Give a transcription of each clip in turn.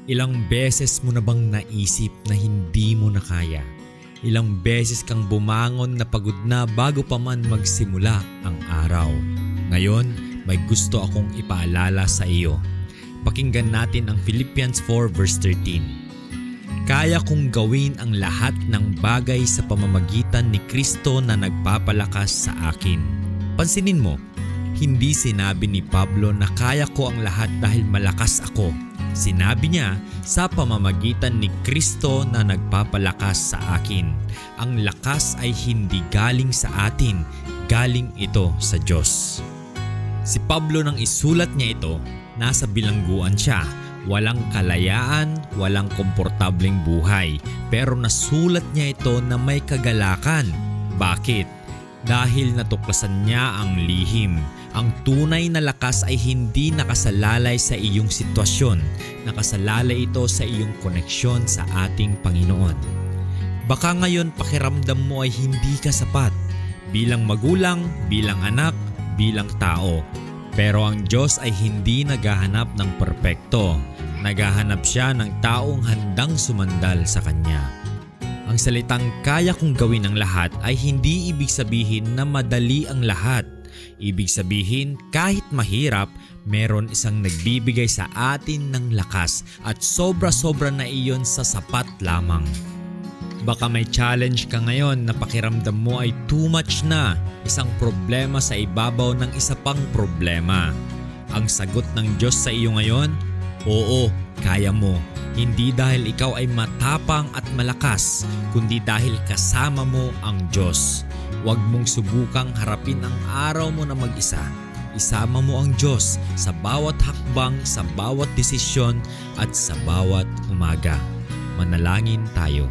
Ilang beses mo na bang naisip na hindi mo na kaya? Ilang beses kang bumangon na pagod na bago pa man magsimula ang araw. Ngayon, may gusto akong ipaalala sa iyo. Pakinggan natin ang Philippians 4 verse 13. Kaya kong gawin ang lahat ng bagay sa pamamagitan ni Kristo na nagpapalakas sa akin. Pansinin mo, hindi sinabi ni Pablo na kaya ko ang lahat dahil malakas ako. Sinabi niya sa pamamagitan ni Kristo na nagpapalakas sa akin. Ang lakas ay hindi galing sa atin, galing ito sa Diyos. Si Pablo nang isulat niya ito, nasa bilangguan siya. Walang kalayaan, walang komportableng buhay. Pero nasulat niya ito na may kagalakan. Bakit? Dahil natuklasan niya ang lihim. Ang tunay na lakas ay hindi nakasalalay sa iyong sitwasyon. Nakasalalay ito sa iyong koneksyon sa ating Panginoon. Baka ngayon pakiramdam mo ay hindi ka sapat. Bilang magulang, bilang anak, bilang tao. Pero ang Diyos ay hindi naghahanap ng perpekto. Naghahanap siya ng taong handang sumandal sa Kanya. Ang salitang kaya kong gawin ang lahat ay hindi ibig sabihin na madali ang lahat. Ibig sabihin kahit mahirap, meron isang nagbibigay sa atin ng lakas at sobra-sobra na iyon sa sapat lamang. Baka may challenge ka ngayon na pakiramdam mo ay too much na, isang problema sa ibabaw ng isa pang problema. Ang sagot ng Diyos sa iyo ngayon, oo, kaya mo. Hindi dahil ikaw ay matapang at malakas, kundi dahil kasama mo ang Diyos. Huwag mong subukang harapin ang araw mo na mag-isa. Isama mo ang Diyos sa bawat hakbang, sa bawat desisyon at sa bawat umaga. Manalangin tayo.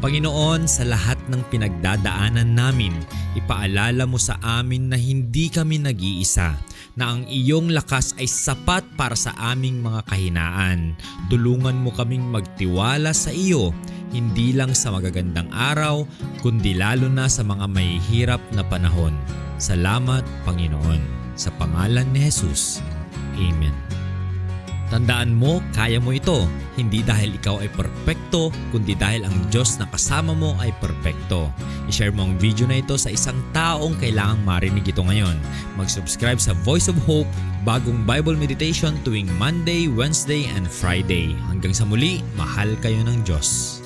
Panginoon, sa lahat ng pinagdadaanan namin, ipaalala mo sa amin na hindi kami nag-iisa, na ang iyong lakas ay sapat para sa aming mga kahinaan. Tulungan mo kaming magtiwala sa iyo, hindi lang sa magagandang araw, kundi lalo na sa mga mahihirap na panahon. Salamat, Panginoon. Sa pangalan ni Jesus. Amen. Tandaan mo, kaya mo ito. Hindi dahil ikaw ay perpekto, kundi dahil ang Diyos na kasama mo ay perpekto. I-share mo ang video na ito sa isang taong kailangang marinig ito ngayon. Mag-subscribe sa Voice of Hope, bagong Bible meditation tuwing Monday, Wednesday, and Friday. Hanggang sa muli, mahal kayo ng Diyos.